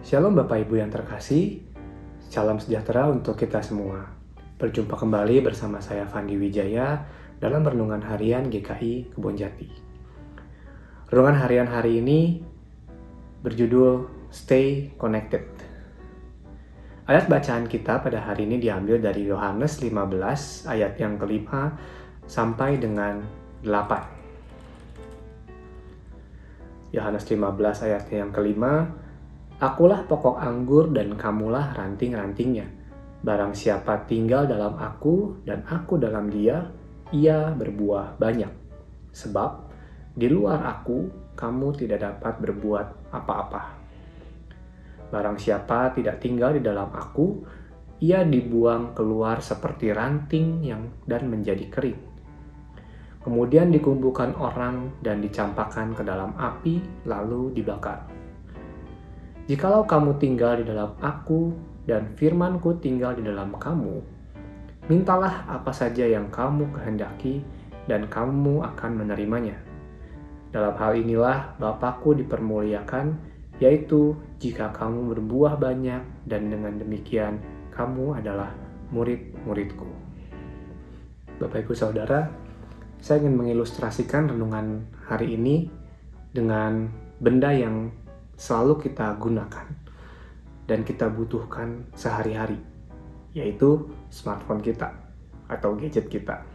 Shalom Bapak Ibu yang terkasih, salam sejahtera untuk kita semua. Berjumpa kembali bersama saya Fandi Wijaya dalam Renungan Harian GKI Kebonjati. Renungan harian hari ini berjudul Stay Connected. Ayat bacaan kita pada hari ini diambil dari Yohanes 15 ayat yang kelima sampai dengan 8. Yohanes 15 ayat yang kelima, Akulah pokok anggur dan kamulah ranting-rantingnya. Barang siapa tinggal dalam aku dan aku dalam dia, ia berbuah banyak. Sebab di luar aku, kamu tidak dapat berbuat apa-apa. Barang siapa tidak tinggal di dalam aku, ia dibuang keluar seperti ranting dan menjadi kering. Kemudian dikumpulkan orang dan dicampakkan ke dalam api, lalu dibakar. Jikalau kamu tinggal di dalam aku dan firman-Ku tinggal di dalam kamu, mintalah apa saja yang kamu kehendaki dan kamu akan menerimanya. Dalam hal inilah Bapa-Ku dipermuliakan, yaitu jika kamu berbuah banyak dan dengan demikian kamu adalah murid-murid-Ku. Bapak Ibu Saudara, saya ingin mengilustrasikan renungan hari ini dengan benda yang selalu kita gunakan dan kita butuhkan sehari-hari, yaitu smartphone kita atau gadget kita.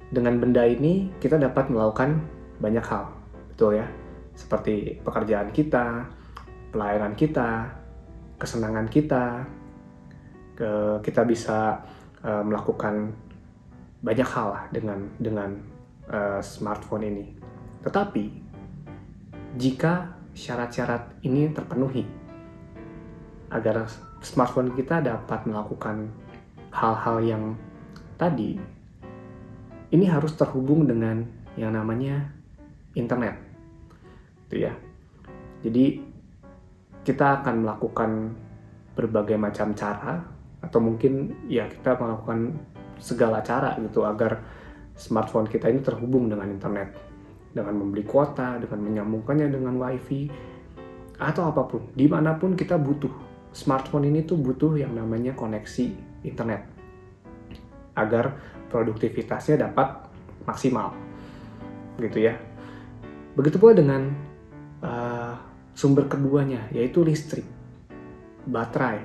Dengan benda ini kita dapat melakukan banyak hal, betul ya? Seperti pekerjaan kita, pelayanan kita, kesenangan kita, kita bisa melakukan banyak hal lah dengan smartphone ini. Tetapi jika syarat-syarat ini terpenuhi, agar smartphone kita dapat melakukan hal-hal yang tadi, ini harus terhubung dengan yang namanya internet, gitu ya. Jadi kita akan melakukan berbagai macam cara, atau mungkin ya kita melakukan segala cara gitu agar smartphone kita ini terhubung dengan internet, dengan membeli kuota, dengan menyambungkannya dengan wifi atau apapun. Dimanapun kita butuh smartphone ini tuh butuh yang namanya koneksi internet agar produktivitasnya dapat maksimal, gitu ya. Begitu pula dengan sumber keduanya, yaitu listrik, baterai.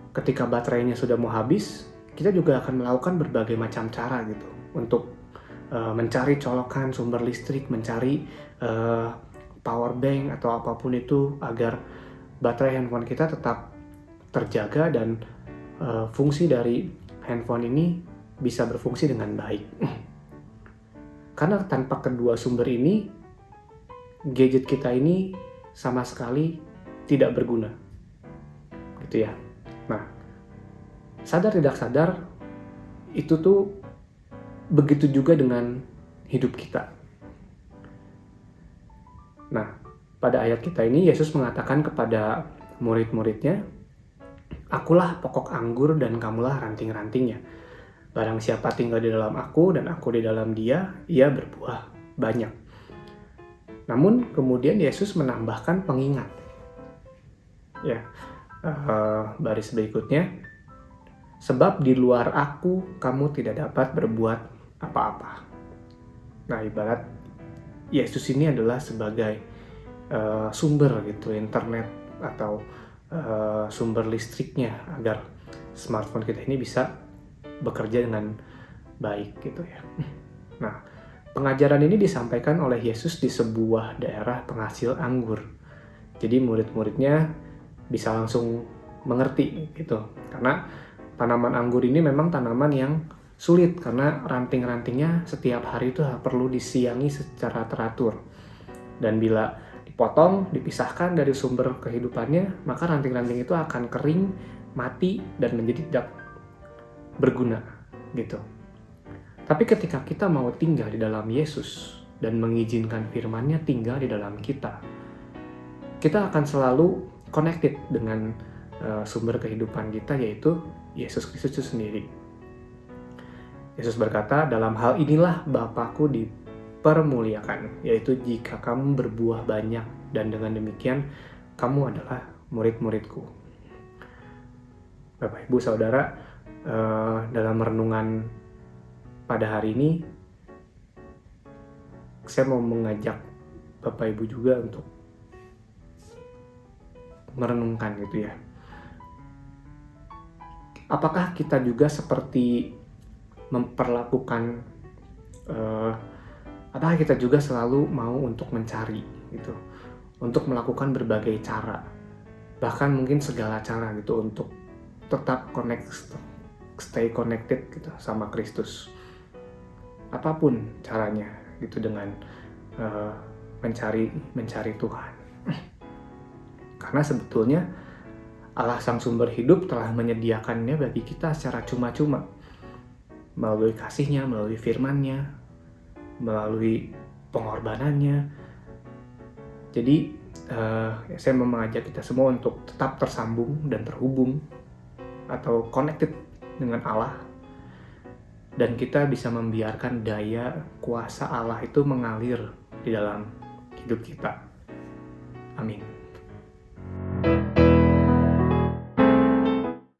Ketika baterainya sudah mau habis, kita juga akan melakukan berbagai macam cara gitu untuk mencari colokan sumber listrik, mencari power bank atau apapun itu agar baterai handphone kita tetap terjaga dan fungsi dari handphone ini bisa berfungsi dengan baik. Karena tanpa kedua sumber ini, gadget kita ini sama sekali tidak berguna, gitu ya. Nah, sadar tidak sadar, itu tuh begitu juga dengan hidup kita. Nah, pada ayat kita ini Yesus mengatakan kepada murid-muridnya, Akulah pokok anggur dan kamulah ranting-rantingnya. Barang siapa tinggal di dalam aku dan aku di dalam dia, ia berbuah banyak. Namun kemudian Yesus menambahkan pengingat. Ya, baris berikutnya, sebab di luar aku kamu tidak dapat berbuat apa-apa. Nah, ibarat Yesus ini adalah sebagai sumber gitu, internet atau sumber listriknya agar smartphone kita ini bisa bekerja dengan baik gitu ya. Nah, pengajaran ini disampaikan oleh Yesus di sebuah daerah penghasil anggur. Jadi murid-muridnya bisa langsung mengerti gitu, karena tanaman anggur ini memang tanaman yang sulit karena ranting-rantingnya setiap hari itu perlu disiangi secara teratur. Dan bila dipotong, dipisahkan dari sumber kehidupannya, maka ranting-ranting itu akan kering, mati, dan menjadi tidak berguna gitu. Tapi ketika kita mau tinggal di dalam Yesus dan mengizinkan firman-Nya tinggal di dalam kita, kita akan selalu connected dengan sumber kehidupan kita, yaitu Yesus Kristus itu sendiri. Yesus berkata, dalam hal inilah Bapa-Ku dipermuliakan, yaitu jika kamu berbuah banyak dan dengan demikian kamu adalah murid-muridku. Bapak Ibu Saudara, dalam renungan pada hari ini saya mau mengajak Bapak Ibu juga untuk merenungkan gitu ya. Apakah kita juga seperti memperlakukan, apakah kita juga selalu mau untuk mencari gitu, untuk melakukan berbagai cara, bahkan mungkin segala cara gitu untuk tetap stay connected gitu sama Kristus, apapun caranya gitu, dengan mencari Tuhan. Karena sebetulnya Allah Sang Sumber Hidup telah menyediakannya bagi kita secara cuma-cuma, melalui kasih-Nya, melalui firman-Nya, melalui pengorbanannya. Jadi saya mau mengajak kita semua untuk tetap tersambung dan terhubung atau connected dengan Allah, dan kita bisa membiarkan daya kuasa Allah itu mengalir di dalam hidup kita. Amin.